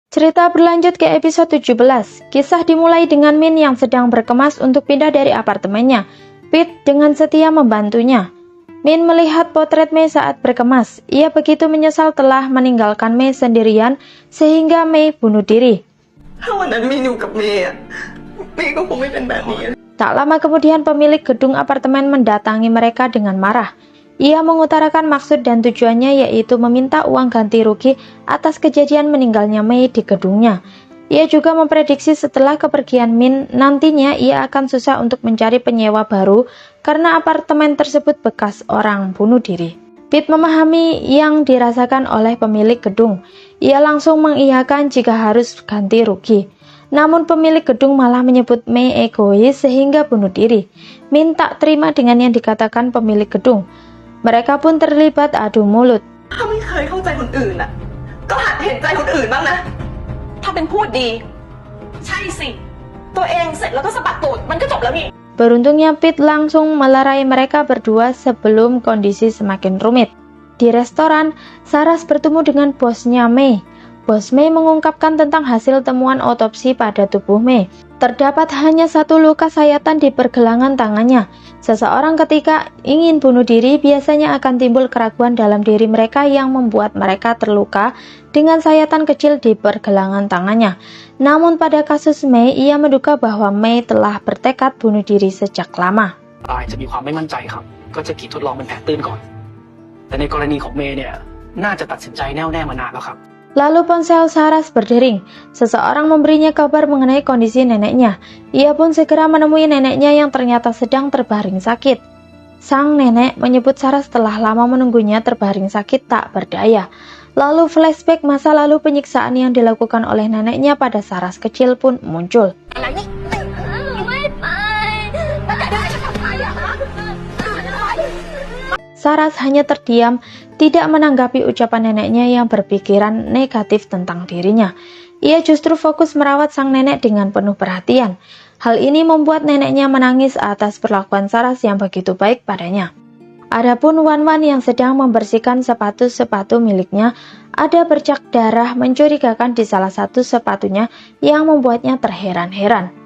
Cerita berlanjut ke episode 17. Kisah dimulai dengan Min yang sedang berkemas untuk pindah dari apartemennya. Pete dengan setia membantunya. Min melihat potret Mei saat berkemas. Ia begitu menyesal telah meninggalkan Mei sendirian sehingga Mei bunuh diri. Tak lama kemudian pemilik gedung apartemen mendatangi mereka dengan marah. Ia mengutarakan maksud dan tujuannya, yaitu meminta uang ganti rugi atas kejadian meninggalnya Mei di gedungnya. Ia juga memprediksi setelah kepergian Min, nantinya ia akan susah untuk mencari penyewa baru karena apartemen tersebut bekas orang bunuh diri. Pete memahami yang dirasakan oleh pemilik gedung. Ia langsung mengiyakan jika harus ganti rugi. Namun pemilik gedung malah menyebut Mei egois sehingga bunuh diri. Min tak terima dengan yang dikatakan pemilik gedung. Mereka pun terlibat adu mulut. Beruntungnya Pete langsung melerai mereka berdua sebelum kondisi semakin rumit. Di restoran, Saras bertemu dengan bosnya Mei. Bos Mei mengungkapkan tentang hasil temuan otopsi pada tubuh Mei. Terdapat hanya satu luka sayatan di pergelangan tangannya. Seseorang ketika ingin bunuh diri biasanya akan timbul keraguan dalam diri mereka yang membuat mereka terluka dengan sayatan kecil di pergelangan tangannya. Namun pada kasus Mei, ia menduga bahwa Mei telah bertekad bunuh diri sejak lama. Lalu ponsel Saras berdering. Seseorang memberinya kabar mengenai kondisi neneknya. Ia pun segera menemui neneknya yang ternyata sedang terbaring sakit. Sang nenek menyebut Saras telah lama menunggunya terbaring sakit tak berdaya. Lalu flashback masa lalu penyiksaan yang dilakukan oleh neneknya pada Saras kecil pun muncul. Saras hanya terdiam, tidak menanggapi ucapan neneknya yang berpikiran negatif tentang dirinya. Ia justru fokus merawat sang nenek dengan penuh perhatian. Hal ini membuat neneknya menangis atas perlakuan Saras yang begitu baik padanya. Adapun Wan-Wan yang sedang membersihkan sepatu-sepatu miliknya, ada bercak darah mencurigakan di salah satu sepatunya yang membuatnya terheran-heran.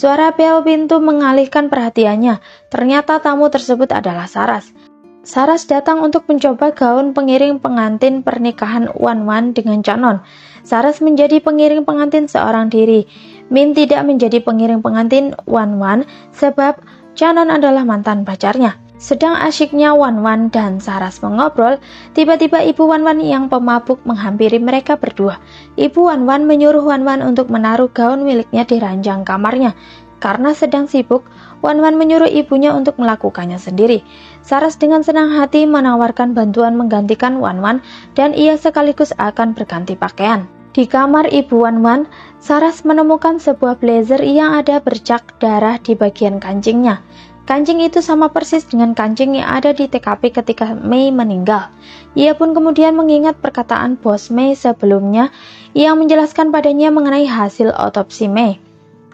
Suara bel pintu mengalihkan perhatiannya. Ternyata tamu tersebut adalah Saras. Saras datang untuk mencoba gaun pengiring pengantin pernikahan Wan-Wan dengan Chanon. Saras menjadi pengiring pengantin seorang diri. Min tidak menjadi pengiring pengantin Wan-Wan sebab Chanon adalah mantan pacarnya. Sedang asyiknya Wan-Wan dan Saras mengobrol, tiba-tiba ibu Wan-Wan yang pemabuk menghampiri mereka berdua. Ibu Wan-Wan menyuruh Wan-Wan untuk menaruh gaun miliknya di ranjang kamarnya. Karena sedang sibuk, Wan-Wan menyuruh ibunya untuk melakukannya sendiri. Saras dengan senang hati menawarkan bantuan menggantikan Wan-Wan dan ia sekaligus akan berganti pakaian. Di kamar ibu Wan-Wan, Saras menemukan sebuah blazer yang ada bercak darah di bagian kancingnya. Kancing itu sama persis dengan kancing yang ada di TKP ketika Mei meninggal. Ia pun kemudian mengingat perkataan bos Mei sebelumnya yang menjelaskan padanya mengenai hasil otopsi Mei.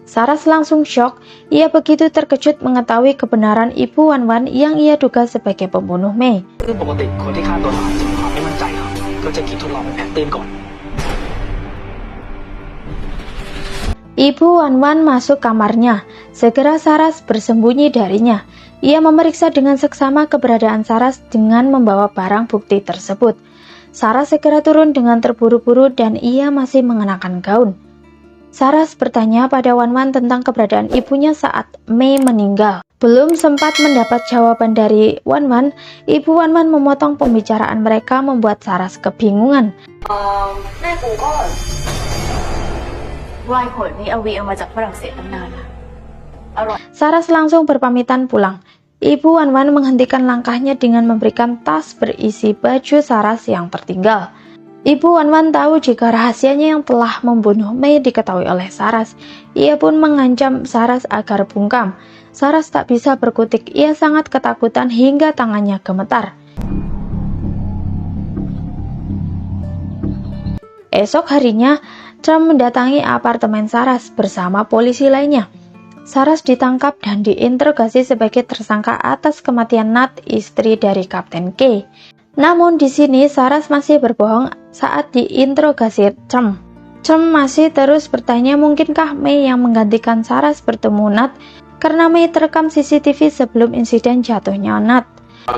Saras langsung syok. Ia begitu terkejut mengetahui kebenaran ibu Wan-Wan yang ia duga sebagai pembunuh Mei. Ibu Wan-Wan masuk kamarnya. Segera Saras bersembunyi darinya. Ia memeriksa dengan seksama keberadaan Saras dengan membawa barang bukti tersebut. Saras segera turun dengan terburu-buru dan ia masih mengenakan gaun. Saras bertanya pada Wan-Wan tentang keberadaan ibunya saat Mei meninggal. Belum sempat mendapat jawaban dari Wan-Wan, ibu Wan-Wan memotong pembicaraan mereka membuat Saras kebingungan. Saras langsung berpamitan pulang. Ibu Wan-Wan menghentikan langkahnya dengan memberikan tas berisi baju Saras yang tertinggal. Ibu Wan-Wan tahu jika rahasianya yang telah membunuh Mei diketahui oleh Saras. Ia pun mengancam Saras agar bungkam. Saras tak bisa berkutik, ia sangat ketakutan hingga tangannya gemetar. Esok harinya, Trump mendatangi apartemen Saras bersama polisi lainnya. Saras ditangkap dan diinterogasi sebagai tersangka atas kematian Nat, istri dari Kapten K. Namun di sini Saras masih berbohong saat diinterogasi Cem. Cem masih terus bertanya mungkinkah Mei yang menggantikan Saras bertemu Nat karena Mei terekam CCTV sebelum insiden jatuhnya Nat.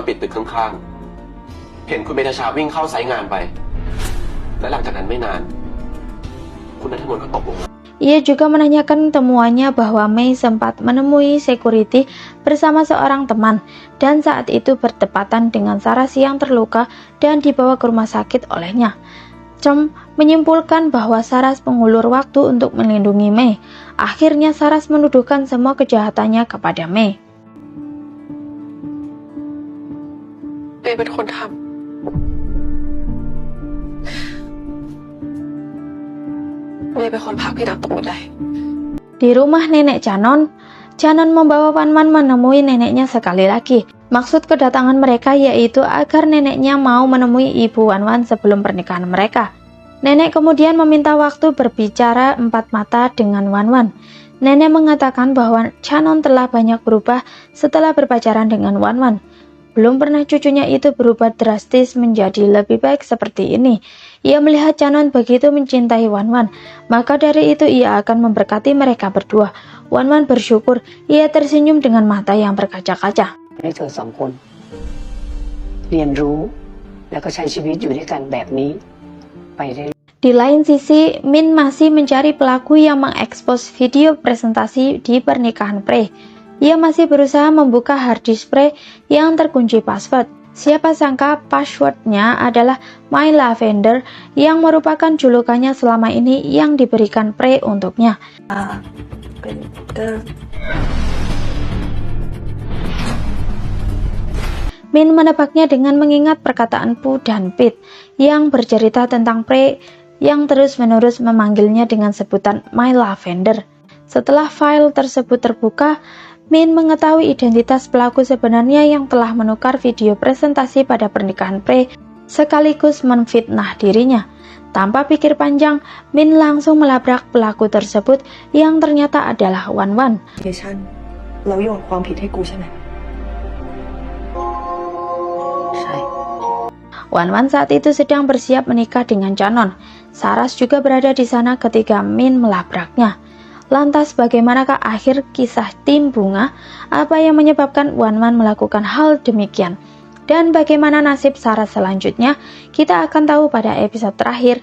ปิดตึกข้างๆเห็นคุณเบธชาวิ่งเข้าไซต์งานไปและหลังจากนั้นไม่นานคุณณัฐมนต์ก็ตกลงมา Ia juga menanyakan temuannya bahwa Mei sempat menemui security bersama seorang teman dan saat itu bertepatan dengan Saras yang terluka dan dibawa ke rumah sakit olehnya. Cem menyimpulkan bahwa Saras mengulur waktu untuk melindungi Mei. Akhirnya Saras menuduhkan semua kejahatannya kepada Mei. เมย์เป็นคนทำเมย์เป็นคนพาพี่นัทตกบันได Di rumah nenek Canon membawa Wan Wan menemui neneknya sekali lagi. Maksud kedatangan mereka yaitu agar neneknya mau menemui ibu Wan Wan sebelum pernikahan mereka. Nenek kemudian meminta waktu berbicara empat mata dengan Wan Wan. Nenek mengatakan bahwa Canon telah banyak berubah setelah berpacaran dengan Wan Wan. Belum pernah cucunya itu berubah drastis menjadi lebih baik seperti ini. Ia melihat Canon begitu mencintai Wan Wan, maka dari itu ia akan memberkati mereka berdua. Wan Wan bersyukur, ia tersenyum dengan mata yang berkaca-kaca. ให้เธอสองคนเรียนรู้แล้วก็ใช้ชีวิตอยู่ด้วยกันแบบนี้ไปเรื่อย Di lain sisi, Min masih mencari pelaku yang mengekspos video presentasi di pernikahan Pre. Ia masih berusaha membuka harddisk Pre yang terkunci password. Siapa sangka passwordnya adalah My Lavender yang merupakan julukannya selama ini yang diberikan Pre untuknya. Min menebaknya dengan mengingat perkataan Pooh dan Pete yang bercerita tentang Pre yang terus-menerus memanggilnya dengan sebutan My Lavender. Setelah file tersebut terbuka, Min mengetahui identitas pelaku sebenarnya yang telah menukar video presentasi pada pernikahan Pre sekaligus menfitnah dirinya. Tanpa pikir panjang, Min langsung melabrak pelaku tersebut yang ternyata adalah Wan Wan. ฉันเราโยนความผิดให้กูใช่ไหม ใช่ Wan Wan saat itu sedang bersiap menikah dengan Canon. Saras juga berada di sana ketika Min melabraknya. Lantas bagaimanakah akhir kisah tim bunga? Apa yang menyebabkan Wan Wan melakukan hal demikian? Dan bagaimana nasib Saras selanjutnya? Kita akan tahu pada episode terakhir.